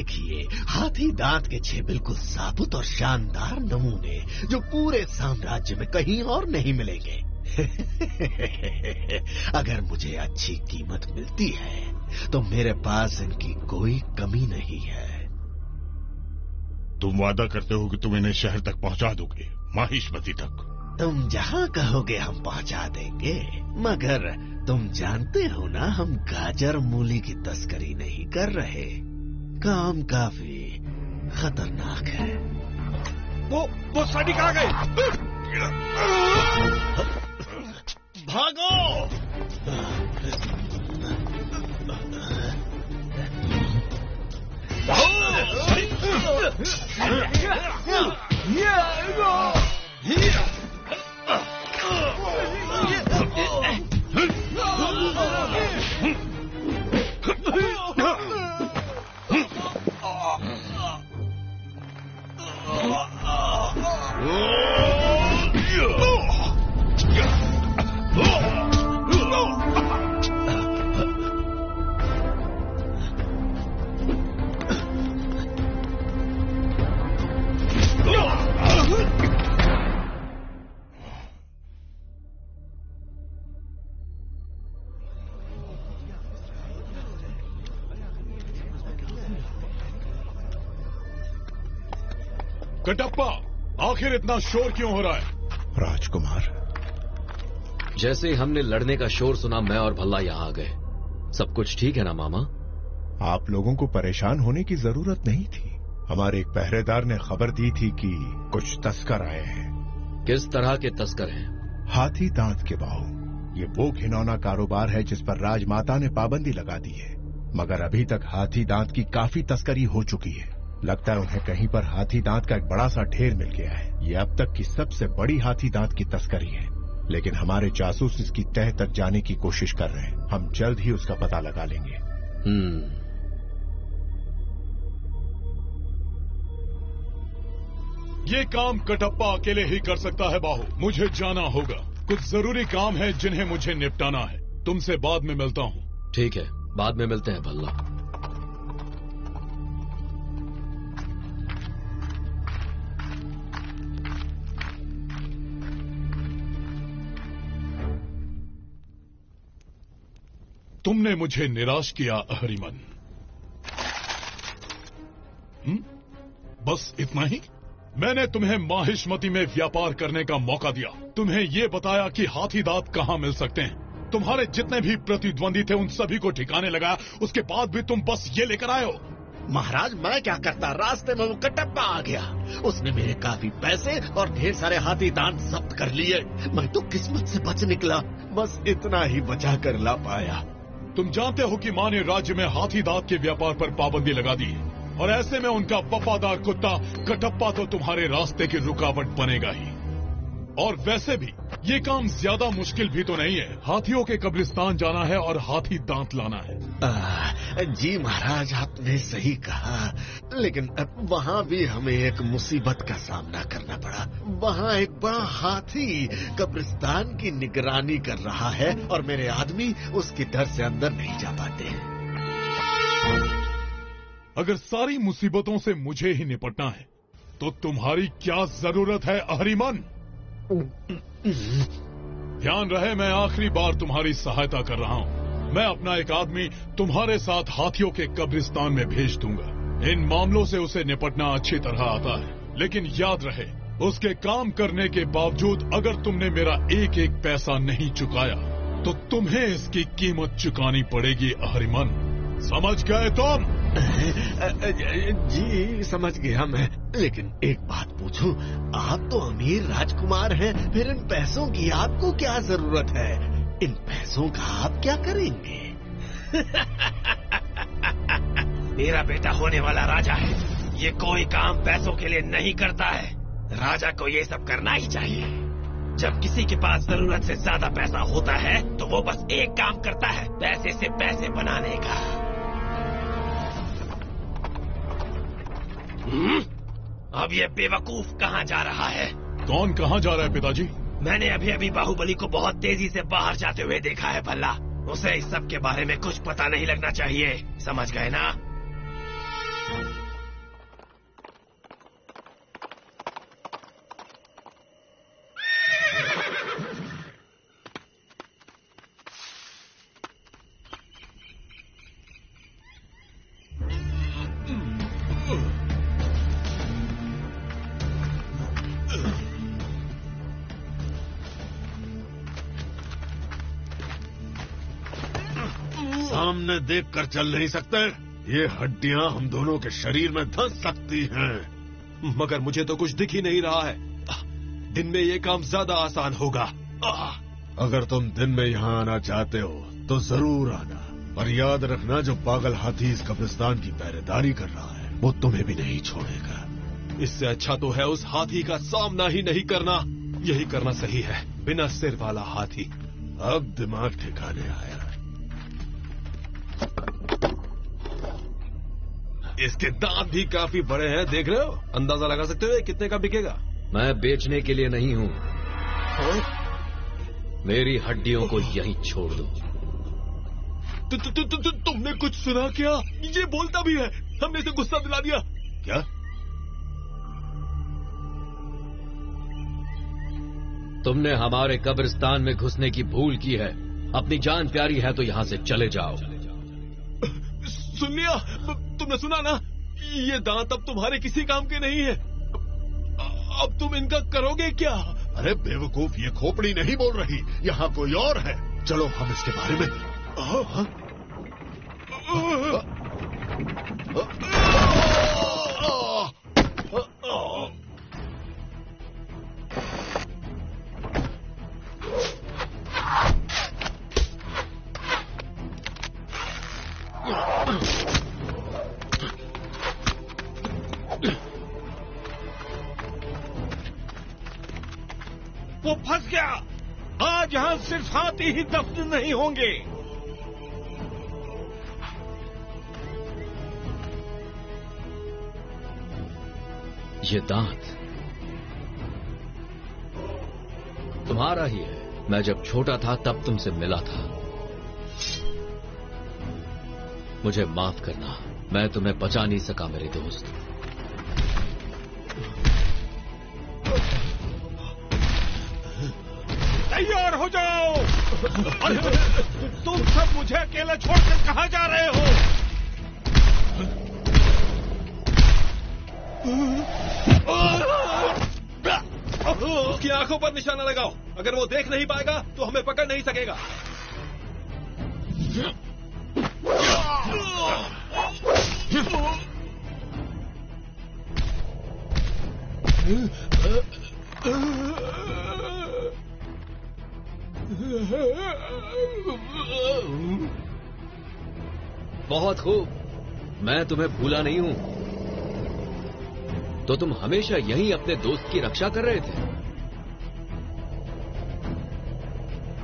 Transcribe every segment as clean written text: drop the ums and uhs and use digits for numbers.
देखिए, हाथी दांत के 6 बिल्कुल साबुत और शानदार नमूने जो पूरे साम्राज्य में कहीं और नहीं मिलेंगे। अगर मुझे अच्छी कीमत मिलती है तो मेरे पास इनकी कोई कमी नहीं है। तुम वादा करते हो कि तुम इन्हें शहर तक पहुंचा दोगे, माहिष्मती तक? तुम जहां कहोगे हम पहुंचा देंगे, मगर तुम जानते हो ना, हम गाजर मूली की तस्करी नहीं कर रहे। काम काफी खतरनाक है। वो सैनिक आ गए। भागो! कटप्पा, आखिर इतना शोर क्यों हो रहा है? राजकुमार, जैसे ही हमने लड़ने का शोर सुना, मैं और भल्ला यहाँ आ गए। सब कुछ ठीक है ना मामा? आप लोगों को परेशान होने की जरूरत नहीं थी। हमारे एक पहरेदार ने खबर दी थी कि कुछ तस्कर आए हैं। किस तरह के तस्कर हैं? हाथी दांत के बाहु। ये वो घिनौना कारोबार है जिस पर राजमाता ने पाबंदी लगा दी है, मगर अभी तक हाथी दांत की काफी तस्करी हो चुकी है। लगता है उन्हें कहीं पर हाथी दांत का एक बड़ा सा ढेर मिल गया है। ये अब तक की सबसे बड़ी हाथी दांत की तस्करी है, लेकिन हमारे जासूस इसकी तह तक जाने की कोशिश कर रहे हैं। हम जल्द ही उसका पता लगा लेंगे। ये काम कटप्पा अकेले ही कर सकता है बाहु। मुझे जाना होगा, कुछ जरूरी काम है जिन्हें मुझे निपटाना है। तुमसे बाद में मिलता हूँ। ठीक है, बाद में मिलते हैं भल्ला। तुमने मुझे निराश किया अहरिमन। बस इतना ही? मैंने तुम्हें माहिष्मती में व्यापार करने का मौका दिया, तुम्हें ये बताया कि हाथी दांत कहाँ मिल सकते हैं। तुम्हारे जितने भी प्रतिद्वंदी थे उन सभी को ठिकाने लगाया, उसके बाद भी तुम बस ये लेकर आए हो। महाराज, मैं क्या करता, रास्ते में वो कटप्पा आ गया। उसने मेरे काफी पैसे और ढेर सारे हाथी दांत जब्त कर लिए। मैं तो किस्मत से बच निकला, बस इतना ही बचा कर ला पाया। तुम जानते हो कि माँ ने राज्य में हाथी दांत के व्यापार पर पाबंदी लगा दी है, और ऐसे में उनका वफादार कुत्ता कटप्पा तो तुम्हारे रास्ते की रुकावट बनेगा ही। और वैसे भी ये काम ज्यादा मुश्किल भी तो नहीं है। हाथियों के कब्रिस्तान जाना है और हाथी दांत लाना है। जी महाराज, आपने सही कहा, लेकिन वहाँ भी हमें एक मुसीबत का सामना करना पड़ा। वहाँ एक बड़ा हाथी कब्रिस्तान की निगरानी कर रहा है और मेरे आदमी उसके डर से अंदर नहीं जा पाते हैं। अगर सारी मुसीबतों से मुझे ही निपटना है तो तुम्हारी क्या जरूरत है अहरिमन? ध्यान रहे, मैं आखिरी बार तुम्हारी सहायता कर रहा हूँ। मैं अपना एक आदमी तुम्हारे साथ हाथियों के कब्रिस्तान में भेज दूंगा। इन मामलों से उसे निपटना अच्छी तरह आता है, लेकिन याद रहे, उसके काम करने के बावजूद अगर तुमने मेरा एक एक पैसा नहीं चुकाया तो तुम्हें इसकी कीमत चुकानी पड़ेगी अहरिमन। समझ गए तुम? जी समझ गया मैं, लेकिन एक बात पूछूं, आप तो अमीर राजकुमार हैं, फिर इन पैसों की आपको क्या जरूरत है? इन पैसों का आप क्या करेंगे? मेरा बेटा होने वाला राजा है, ये कोई काम पैसों के लिए नहीं करता है। राजा को ये सब करना ही चाहिए। जब किसी के पास जरूरत से ज्यादा पैसा होता है तो वो बस एक काम करता है, पैसे से पैसे बनाने का। अब ये बेवकूफ कहाँ जा रहा है? कौन कहाँ जा रहा है पिताजी? मैंने अभी अभी बाहुबली को बहुत तेजी से बाहर जाते हुए देखा है भल्ला। उसे इस सब के बारे में कुछ पता नहीं लगना चाहिए, समझ गए ना? सामने देखकर चल नहीं सकते? ये हड्डियां हम दोनों के शरीर में धंस सकती हैं। मगर मुझे तो कुछ दिख ही नहीं रहा है। दिन में ये काम ज्यादा आसान होगा। अगर तुम दिन में यहाँ आना चाहते हो तो जरूर आना, पर याद रखना जो पागल हाथी इस कब्रिस्तान की पहरेदारी कर रहा है वो तुम्हें भी नहीं छोड़ेगा। इससे अच्छा तो है उस हाथी का सामना ही नहीं करना। यही करना सही है, बिना सिर वाला हाथी। अब दिमाग ठिकाने आया। इसके दांत भी काफी बड़े हैं, देख रहे हो? अंदाजा लगा सकते हो कितने का बिकेगा? मैं बेचने के लिए नहीं हूँ। मेरी हड्डियों को यहीं छोड़ दो। तुमने कुछ सुना क्या? ये बोलता भी है। हमने इसे गुस्सा दिला दिया। क्या? तुमने हमारे कब्रिस्तान में घुसने की भूल की है। अपनी जान प्यारी है तो यहाँ से चले जाओ। सुन लिया? तुमने सुना ना? ये दांत अब तुम्हारे किसी काम के नहीं है। अब तुम इनका करोगे क्या? अरे बेवकूफ, ये खोपड़ी नहीं बोल रही, यहाँ कोई और है। चलो हम इसके बारे में। वो फंस गया। आज यहां सिर्फ हाथी ही दफन नहीं होंगे। ये दांत तुम्हारा ही है। मैं जब छोटा था तब तुमसे मिला था। मुझे माफ करना, मैं तुम्हें बचा नहीं सका मेरे दोस्त। तैयार हो जाओ। तुम सब मुझे अकेला छोड़कर कहां जा रहे हो? उसकी आंखों पर निशाना लगाओ। अगर वो देख नहीं पाएगा तो हमें पकड़ नहीं सकेगा। बहुत खूब, मैं तुम्हें भूला नहीं हूं। तो तुम हमेशा यहीं अपने दोस्त की रक्षा कर रहे थे।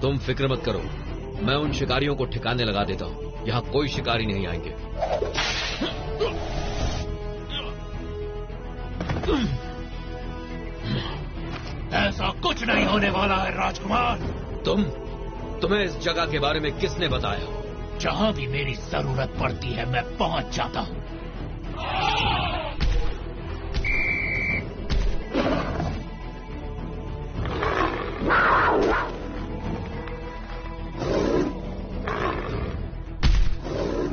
तुम फिक्र मत करो, मैं उन शिकारियों को ठिकाने लगा देता हूं। यहां कोई शिकारी नहीं आएंगे। ऐसा कुछ नहीं होने वाला है राजकुमार। तुम्हें इस जगह के बारे में किसने बताया? जहां भी मेरी जरूरत पड़ती है मैं पहुंच जाता हूं।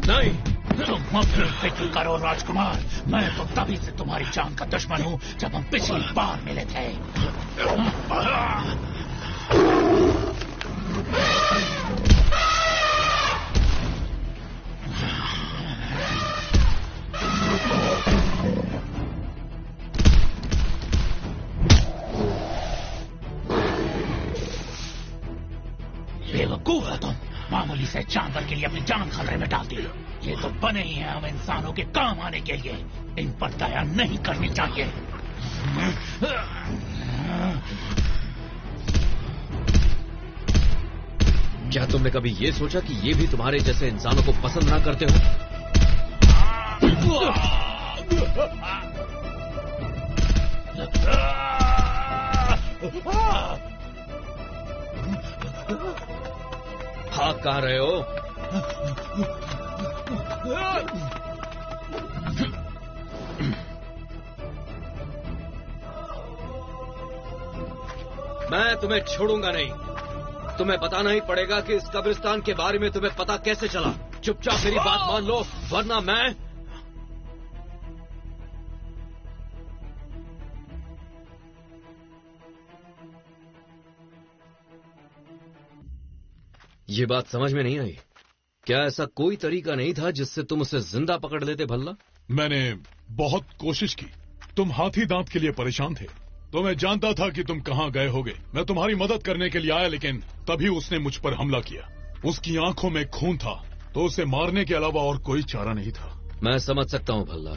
नहीं, तुम मत फिक्र करो राजकुमार। मैं तो तभी से तुम्हारी जान का दुश्मन हूं जब हम पिछली बार मिले थे। बेवकूफ हो तुम। मामूली से जानवर के लिए अपनी जान खतरे में डाल दी। ये तो बने ही हैं हम इंसानों के काम आने के लिए। इन पर दया नहीं करनी चाहिए। क्या तुमने कभी ये सोचा कि ये भी तुम्हारे जैसे इंसानों को पसंद ना करते हो? भाग कहां रहे हो? मैं तुम्हें छोड़ूंगा नहीं। तुम्हें बताना ही पड़ेगा कि इस कब्रिस्तान के बारे में तुम्हें पता कैसे चला। चुपचाप मेरी बात मान लो, वरना मैं... ये बात समझ में नहीं आई। क्या ऐसा कोई तरीका नहीं था जिससे तुम उसे जिंदा पकड़ लेते भल्ला? मैंने बहुत कोशिश की। तुम हाथी दांत के लिए परेशान थे, तो मैं जानता था कि तुम कहां गए होगे। मैं तुम्हारी मदद करने के लिए आया, लेकिन तभी उसने मुझ पर हमला किया। उसकी आंखों में खून था, तो उसे मारने के अलावा और कोई चारा नहीं था। मैं समझ सकता हूं भल्ला,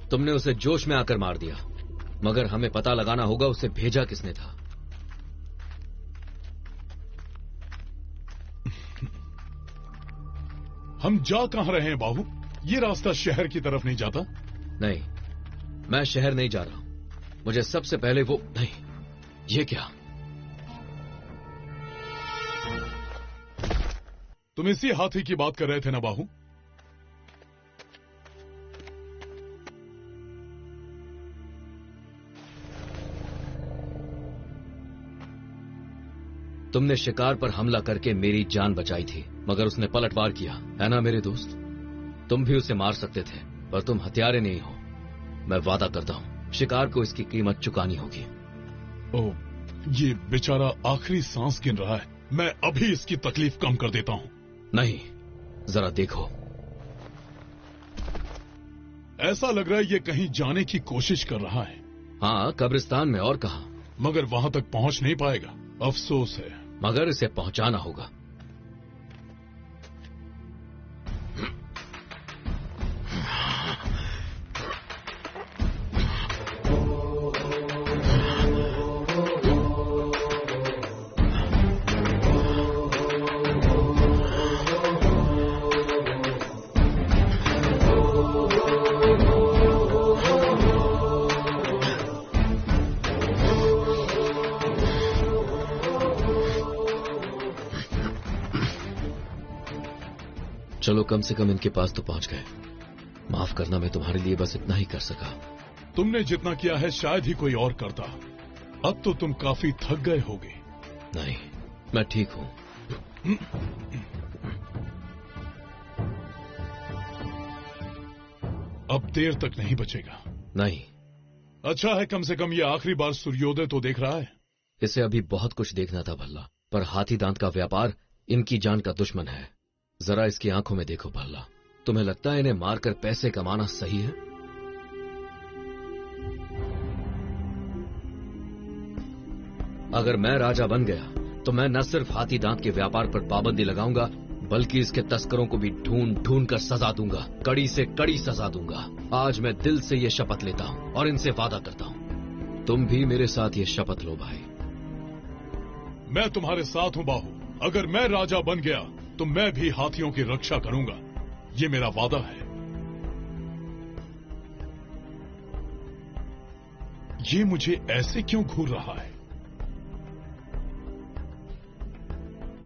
तुमने उसे जोश में आकर मार दिया, मगर हमें पता लगाना होगा उसे भेजा किसने था। हम जा कहां रहे हैं बाहू? ये रास्ता शहर की तरफ नहीं जाता? नहीं, मैं शहर नहीं जा रहा हूं। मुझे सबसे पहले वो नहीं, ये क्या? तुम इसी हाथी की बात कर रहे थे ना बाहू? तुमने शिकार पर हमला करके मेरी जान बचाई थी, मगर उसने पलटवार किया, है ना मेरे दोस्त? तुम भी उसे मार सकते थे, पर तुम हत्यारे नहीं हो। मैं वादा करता हूं, शिकार को इसकी कीमत चुकानी होगी। ओह, ये बेचारा आखिरी सांस गिन रहा है। मैं अभी इसकी तकलीफ कम कर देता हूं। नहीं, जरा देखो। ऐसा लग रहा है ये कहीं जाने की कोशिश कर रहा है। हाँ, कब्रिस्तान में, और कहां? मगर वहां तक पहुंच नहीं पाएगा। अफसोस है। मगर इसे पहुंचाना होगा। चलो, कम से कम इनके पास तो पहुंच गए। माफ करना, मैं तुम्हारे लिए बस इतना ही कर सका। तुमने जितना किया है शायद ही कोई और करता। अब तो तुम काफी थक गए होगे। नहीं, मैं ठीक हूं। अब देर तक नहीं बचेगा। नहीं। अच्छा है, कम से कम ये आखिरी बार सूर्योदय तो देख रहा है। इसे अभी बहुत कुछ देखना था भल्ला, पर हाथी दांत का व्यापार इनकी जान का दुश्मन है। जरा इसकी आंखों में देखो भल्ला, तुम्हें लगता है इन्हें मारकर पैसे कमाना सही है? अगर मैं राजा बन गया तो मैं न सिर्फ हाथी दांत के व्यापार पर पाबंदी लगाऊंगा, बल्कि इसके तस्करों को भी ढूंढ ढूंढ कर सजा दूंगा, कड़ी से कड़ी सजा दूंगा। आज मैं दिल से ये शपथ लेता हूं और इनसे वादा करता हूं। तुम भी मेरे साथ ये शपथ लो भाई। मैं तुम्हारे साथ हूं बाहू। अगर मैं राजा बन गया तो मैं भी हाथियों की रक्षा करूंगा। ये मेरा वादा है। ये मुझे ऐसे क्यों घूर रहा है?